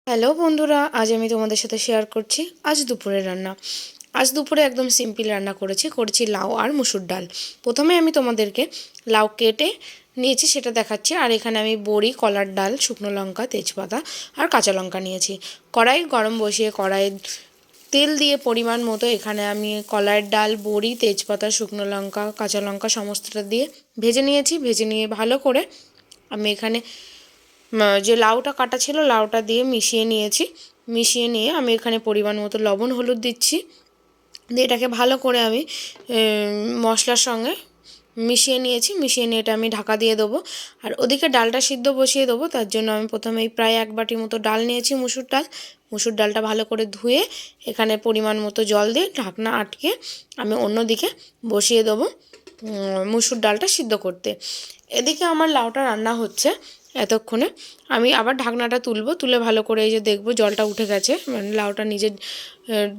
Hello বন্ধুরা, আজ আমি তোমাদের সাথে শেয়ার করছি আজ দুপুরের রান্না। আজ দুপুরে একদম সিম্পল রান্না করেছি লাউ আর মুসুর ডাল। প্রথমে আমি তোমাদেরকে লাউ কেটে নিয়েছি সেটা দেখাচ্ছি, আর এখানে আমি বড়ি, কলার ডাল, শুকনো লঙ্কা, তেজপাতা আর কাঁচা লঙ্কা নিয়েছি। কড়াই গরম বসিয়ে কড়াইয়ে তেল দিয়ে পরিমাণ মতো এখানে আমি কলার ডাল, বড়ি, তেজপাতা, শুকনো লঙ্কা, কাঁচা লঙ্কা সমস্তটা দিয়ে ভেজে নিয়েছি। ভেজে নিয়ে ভালো করে আমি এখানে যে লাউটা কাটা ছিল লাউটা দিয়ে মিশিয়ে নিয়েছি। মিশিয়ে নিয়ে আমি এখানে পরিমাণ মতো লবণ হলুদ দিচ্ছি, দিয়ে এটাকে ভালো করে আমি মশলার সঙ্গে মিশিয়ে নিয়েছি। মিশিয়ে নিয়ে এটা আমি ঢাকা দিয়ে দেবো। আর ওদিকে ডালটা সিদ্ধ বসিয়ে দেবো। তার জন্য আমি প্রথমেই প্রায় 1 বাটি মতো ডাল নিয়েছি, মুসুর ডাল। মুসুর ডালটা ভালো করে ধুয়ে এখানে পরিমাণ মতো জল দিয়ে ঢাকনা আটকে আমি অন্যদিকে বসিয়ে দেবো মুসুর ডালটা সিদ্ধ করতে। এদিকে আমার লাউটা রান্না হচ্ছে। এতক্ষণে আমি আবার ঢাকনাটা তুলে ভালো করে এই যে দেখবো জলটা উঠে গেছে, মানে লাউটা নিজের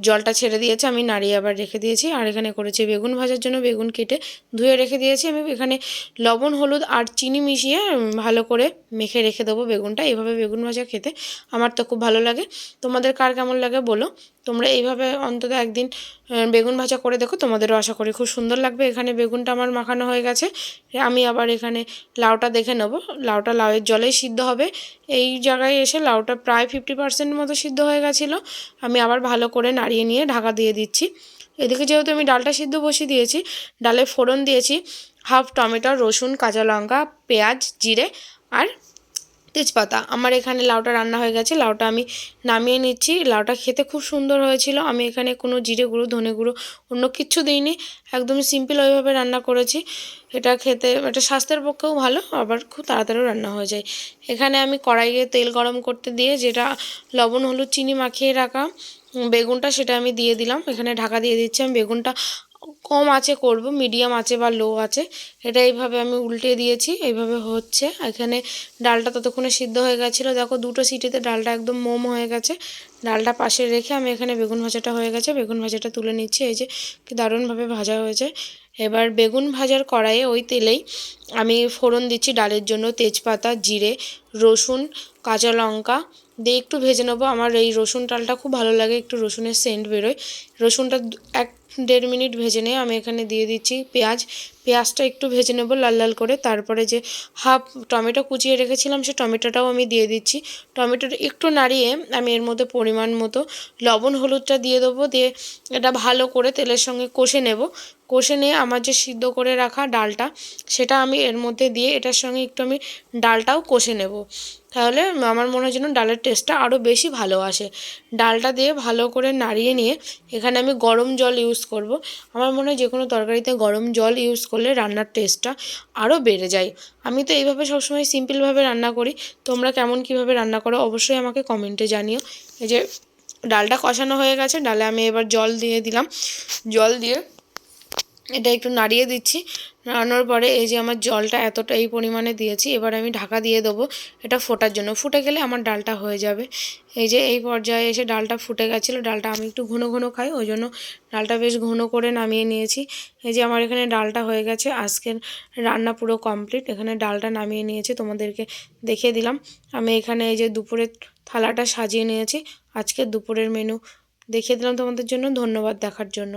জলটা ছেড়ে দিয়েছে। আমি নাড়িয়ে আবার রেখে দিয়েছি। আর এখানে করেছি বেগুন ভাজার জন্য বেগুন কেটে ধুয়ে রেখে দিয়েছি। আমি এখানে লবণ, হলুদ আর চিনি মিশিয়ে ভালো করে মেখে রেখে দেবো বেগুনটা। এভাবে বেগুন ভাজা খেতে আমার তো খুব ভালো লাগে। তোমাদের কার কেমন লাগে বলো। তোমরা এইভাবে অন্তত একদিন বেগুন ভাজা করে দেখো, তোমাদেরও আশা করি খুব সুন্দর লাগবে। এখানে বেগুনটা আমার মাখানো হয়ে গেছে। আমি আবার এখানে লাউটা দেখে নেব। লাউয়ের জলেই সিদ্ধ হবে। এই জায়গায় এসে লাউটা প্রায় 50% মতো সিদ্ধ হয়ে গেছিলো। আমি আবার ভালো করে নাড়িয়ে নিয়ে ঢাকা দিয়ে দিচ্ছি। এদিকে যেহেতু আমি ডালটা সিদ্ধ বসিয়ে দিয়েছি, ডালে ফোড়ন দিয়েছি হাফ টমেটো, রসুন, কাঁচা লঙ্কা, পেঁয়াজ, জিরে আর তেজপাতা। আমার এখানে লাউটা রান্না হয়ে গেছে। লাউটা আমি নামিয়ে নিচ্ছি। লাউটা খেতে খুব সুন্দর হয়েছিল। আমি এখানে কোনো জিরে গুঁড়ো, ধনে গুঁড়ো অন্য কিচ্ছু দিইনি। একদম সিম্পল ওইভাবে রান্না করেছি। এটা খেতে এটা স্বাস্থ্যের পক্ষেও ভালো, আবার খুব তাড়াতাড়িও রান্না হয়ে যায়। এখানে আমি কড়াইয়ে তেল গরম করতে দিয়ে যেটা লবণ, হলুদ, চিনি মাখিয়ে রাখা বেগুনটা সেটা আমি দিয়ে দিলাম। এখানে ঢাকা দিয়ে দিচ্ছি। আমি বেগুনটা কম আঁচে করব, মিডিয়াম আঁচে বা লো আঁচে। এটা এইভাবে আমি উল্টে দিয়েছি, এইভাবে হচ্ছে। এখানে ডালটা ততক্ষণে সিদ্ধ হয়ে গেছিলো। দেখো 2টো সিটিতে ডালটা একদম মোম হয়ে গেছে। ডালটা পাশে রেখে আমি এখানে বেগুন ভাজাটা হয়ে গেছে, বেগুন ভাজাটা তুলে নিচ্ছি। এই যে কি দারুণভাবে ভাজা হয়েছে। এবার বেগুন ভাজার কড়াইয়ে ওই তেলেই আমি ফোড়ন দিচ্ছি ডালের জন্য তেজপাতা, জিরে, রসুন, কাঁচা লঙ্কা দিয়ে একটু ভেজে নেবো। আমার এই রসুন ডালটা খুব ভালো লাগে, একটু রসুনের সেন্ট বেরোয়। রসুনটা 1-1.5 মিনিট ভেজে নিয়ে আমি এখানে দিয়ে দিচ্ছি পেঁয়াজটা একটু ভেজে নেবো লাল লাল করে। তারপরে যে হাফ টমেটো কুচিয়ে রেখেছিলাম সে টমেটোটাও আমি দিয়ে দিচ্ছি। টমেটোটা একটু নাড়িয়ে আমি এর মধ্যে পরিমাণ মতো লবণ, হলুদটা দিয়ে দেবো। দিয়ে এটা ভালো করে তেলের সঙ্গে কষে নেব। কষে নিয়ে আমার যে সিদ্ধ করে রাখা ডালটা সেটা আমি এর মধ্যে দিয়ে এটার সঙ্গে একটু আমি ডালটাও কষে নেব। তাহলে আমার মনে হয় যেন ডালের টেস্টটা আরও বেশি ভালো আসে। ডালটা দিয়ে ভালো করে নাড়িয়ে নিয়ে এখানে আমি গরম জল ইউজ করব। আমার মনে হয় যে কোনো তরকারিতে গরম জল ইউজ করলে রান্নার টেস্টটা আরও বেড়ে যায়। আমি তো এইভাবে সবসময় সিম্পলভাবে রান্না করি। তোমরা কেমন কীভাবে রান্না করো অবশ্যই আমাকে কমেন্টে জানিও। এই যে ডালটা কষানো হয়ে গেছে, ডালে আমি এবার জল দিয়ে দিলাম। জল দিয়ে এটা একটু নাড়িয়ে দিচ্ছি। নাড়ানোর পরে এই যে আমার জলটা এতটা এই পরিমাণে দিয়েছি, এবার আমি ঢাকা দিয়ে দেবো এটা ফোটার জন্য। ফুটে গেলে আমার ডালটা হয়ে যাবে। এই যে এই পর্যায়ে এসে ডালটা ফুটে গেছিলো। ডালটা আমি একটু ঘন ঘন খাই, ওই জন্য ডালটা বেশ ঘন করে নামিয়ে নিয়েছি। এই যে আমার এখানে ডালটা হয়ে গেছে। আজকের রান্না পুরো কমপ্লিট। এখানে ডালটা নামিয়ে নিয়েছি, তোমাদেরকে দেখিয়ে দিলাম। আমি এখানে এই যে দুপুরের থালাটা সাজিয়ে নিয়েছি। আজকের দুপুরের মেনু দেখিয়ে দিলাম তোমাদের জন্য। ধন্যবাদ দেখার জন্য।